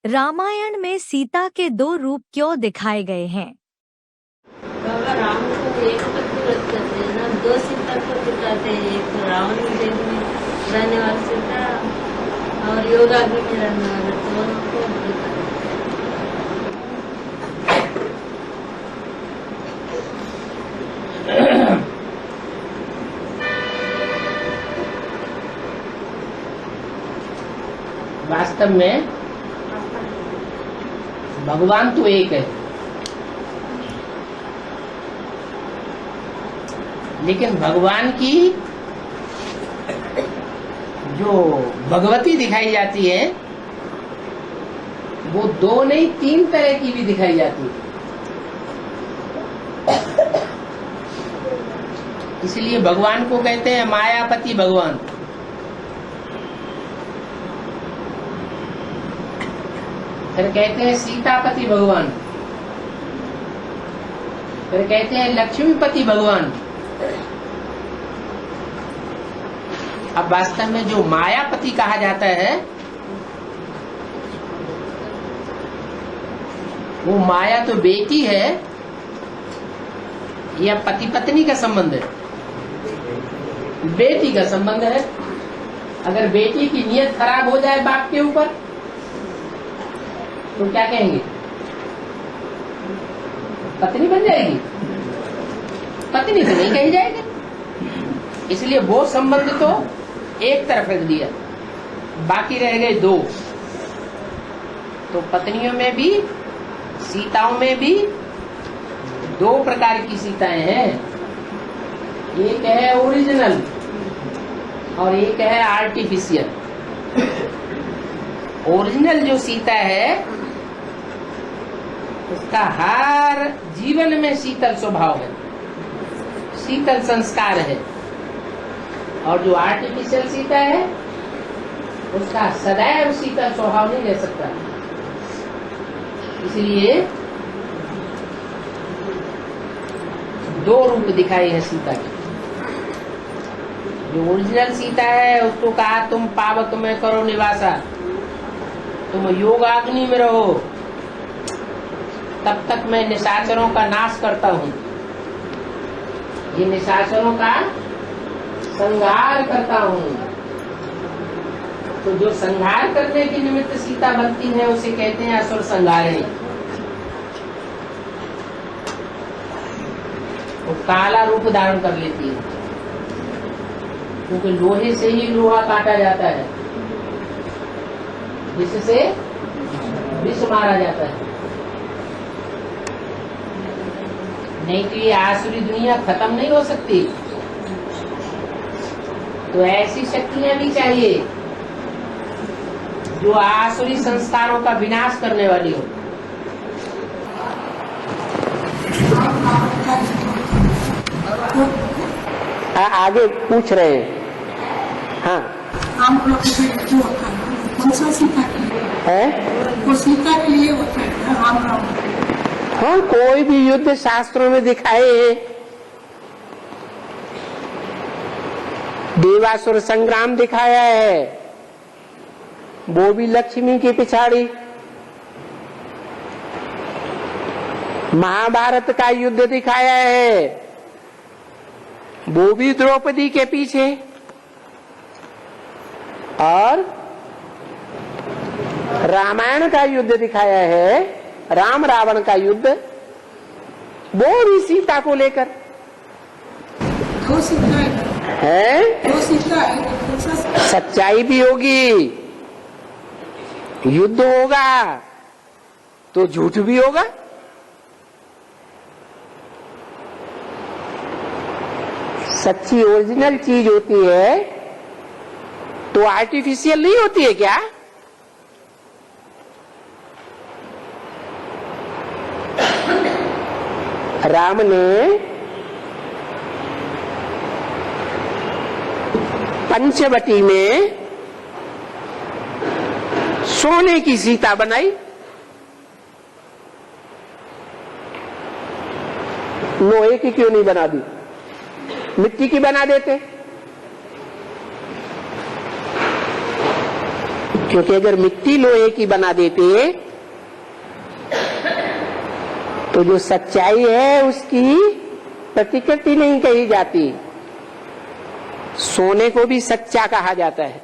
रामायण में सीता के दो रूप क्यों दिखाए गए हैं? बाबा राम को एक पति व्रत करते हैं ना, दो सीता को दिखाते हैं। एक तो रावण देश में रहने वाली सीता और योगाग्नि में रहने वाले, दोनों को दिखाते हैं। वास्तव में भगवान तो एक है, लेकिन भगवान की जो भगवती दिखाई जाती है वो दो नहीं तीन तरह की भी दिखाई जाती है। इसलिए भगवान को कहते हैं मायापति भगवान। फिर कहते हैं सीतापति भगवान, फिर कहते हैं लक्ष्मीपति भगवान। अब वास्तव में जो मायापति कहा जाता है वो माया तो बेटी है या पति पत्नी का संबंध है? बेटी का संबंध है। अगर बेटी की नीयत खराब हो जाए बाप के ऊपर तो क्या कहेंगे? पत्नी बन जाएगी? पत्नी तो नहीं कही जाएगी। इसलिए वो संबंध तो एक तरफ रख दिया, बाकी रह गए दो। तो पत्नियों में भी, सीताओं में भी दो प्रकार की सीताएं हैं। एक है ओरिजिनल और एक है आर्टिफिशियल। ओरिजिनल जो सीता है उसका हर जीवन में शीतल स्वभाव है, शीतल संस्कार है। और जो आर्टिफिशियल सीता है उसका सदैव शीतल स्वभाव नहीं रह सकता। इसलिए दो रूप दिखाए हैं सीता के। जो ओरिजिनल सीता है उसको कहा तुम पावक में करो निवासा, तुम योगाग्नि में रहो, तब तक मैं निशाचरों का नाश करता हूँ। ये निशाचरों का संहार करता हूँ। तो जो संहार करने के निमित्त सीता बनती है उसे कहते हैं असुर संहारिणी। वो काला रूप धारण कर लेती है, क्योंकि लोहे से ही लोहा काटा जाता है, जिससे विष मारा जाता है। नहीं तो ये आसुरी दुनिया खत्म नहीं हो सकती। तो ऐसी शक्तियां भी चाहिए जो आसुरी संस्कारों का विनाश करने वाली हो। आगे पूछ रहे हैं। हाँ, वो सीता के लिए होता है राम राम। हाँ, कोई भी युद्ध शास्त्रों में दिखाए हैं। देवासुर संग्राम दिखाया है, वो भी लक्ष्मी की पिछाड़ी। महाभारत का युद्ध दिखाया है, वो भी द्रौपदी के पीछे। और रामायण का युद्ध दिखाया है, राम रावण का युद्ध, वो भी सीता को लेकर दो सीता है। दो सीता है। सच्चाई भी होगी, युद्ध होगा तो झूठ भी होगा। सच्ची ओरिजिनल चीज होती है तो आर्टिफिशियल नहीं होती है क्या? राम ने पंचवटी में सोने की सीता बनाई, लोहे की क्यों नहीं बना दी? मिट्टी की बना देते। क्योंकि अगर मिट्टी लोहे की बना देते तो जो सच्चाई है उसकी प्रतिकृति नहीं कही जाती। सोने को भी सच्चा कहा जाता है।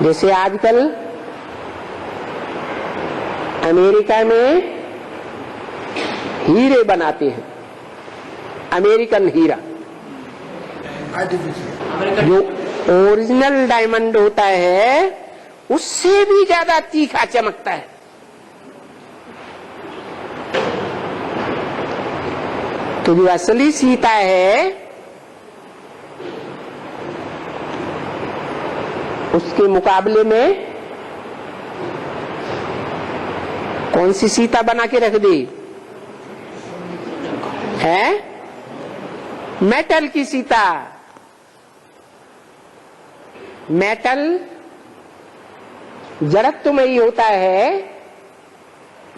जैसे आजकल अमेरिका में हीरे बनाते हैं, अमेरिकन हीरा, जो ओरिजिनल डायमंड होता है उससे भी ज्यादा तीखा चमकता है। तो जो असली सीता है उसके मुकाबले में कौन सी सीता बना के रख दी है? मेटल की सीता। मेटल जड़त्वमयी होता है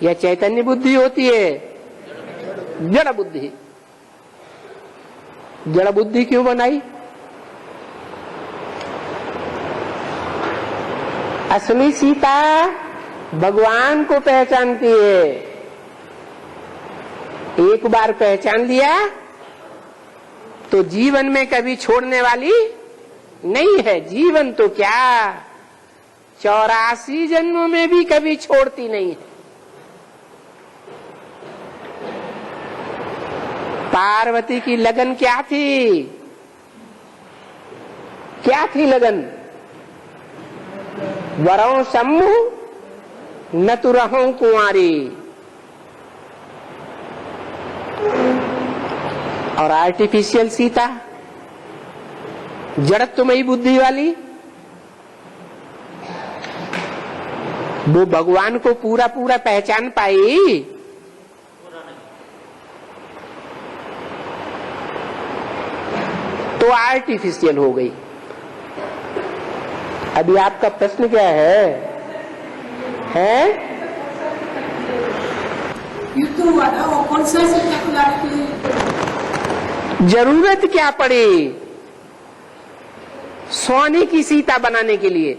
या चैतन्य बुद्धि होती है? जड़ बुद्धि। जड़ बुद्धि क्यों बनाई? असली सीता भगवान को पहचानती है। एक बार पहचान लिया तो जीवन में कभी छोड़ने वाली नहीं है। जीवन तो क्या 84 जन्मों में भी कभी छोड़ती नहीं है। पार्वती की लगन क्या थी? क्या थी लगन? वरों सम्मु न तु रहूं कुंवारी। और आर्टिफिशियल सीता जड़त्वमयी बुद्धि वाली, वो भगवान को पूरा पूरा पहचान पाई तो आर्टिफिशियल हो गई। अभी आपका प्रश्न क्या है? युद्ध हुआ था, वो कौन सा सीता को लाने के लिए? जरूरत क्या पड़ी सोने की सीता बनाने के लिए?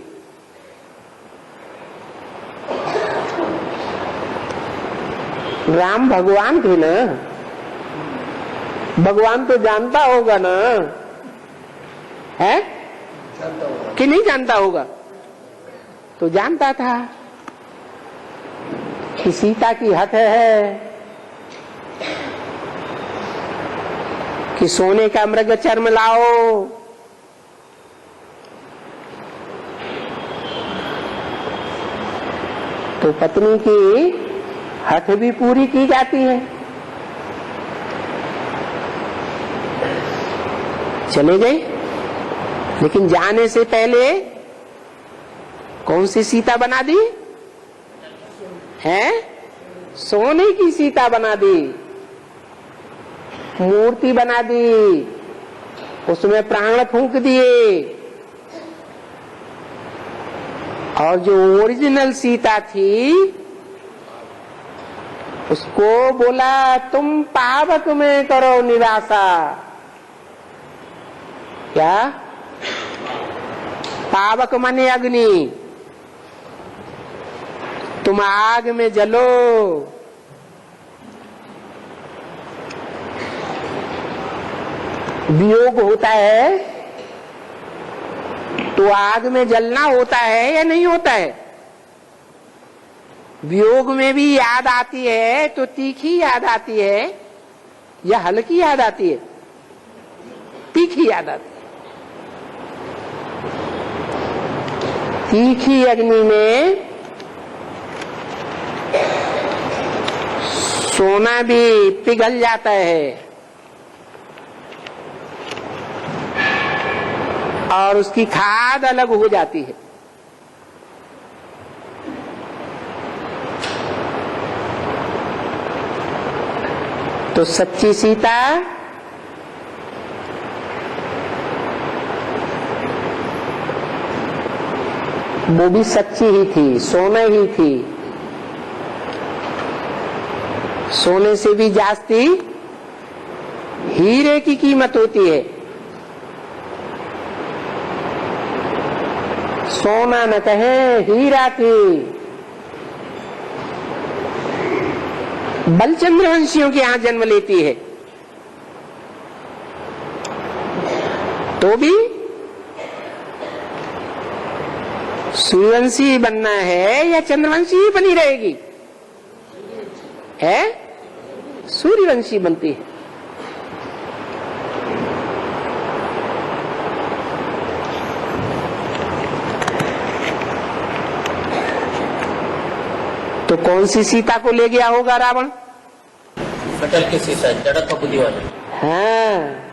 राम भगवान थे ना, भगवान तो जानता होगा ना, है कि नहीं जानता होगा? तो जानता था कि सीता की हठ है कि सोने का मृग चर्म लाओ। तो पत्नी की हठ भी पूरी की जाती है। चले गए, लेकिन जाने से पहले कौन सी सीता बना दी है? सोने की सीता बना दी, मूर्ति बना दी, उसमें प्राण फूंक दिए। और जो ओरिजिनल सीता थी उसको बोला तुम पावक में करो निवासा। क्या? पावक माने अग्नि। तुम आग में जलो। वियोग होता है तो आग में जलना होता है या नहीं होता है? वियोग में भी याद आती है तो तीखी याद आती है या हल्की याद आती है? तीखी याद आती है। तीखी अग्नि में सोना भी पिघल जाता है और उसकी खाद अलग हो जाती है। तो सच्ची सीता वो भी सच्ची ही थी, सोना ही थी। सोने से भी जास्ती हीरे की कीमत होती है। सोना न कहे हीरा की। बलचंद्र वंशियों के यहां जन्म लेती है तो भी सूर्यवंशी बनना है या चंद्रवंशी ही बनी रहेगी? है सूर्यवंशी बनती है। तो कौन सी सीता को ले गया होगा रावण? कटल की सीता, जड़ा का बुद्धि वाले। हाँ,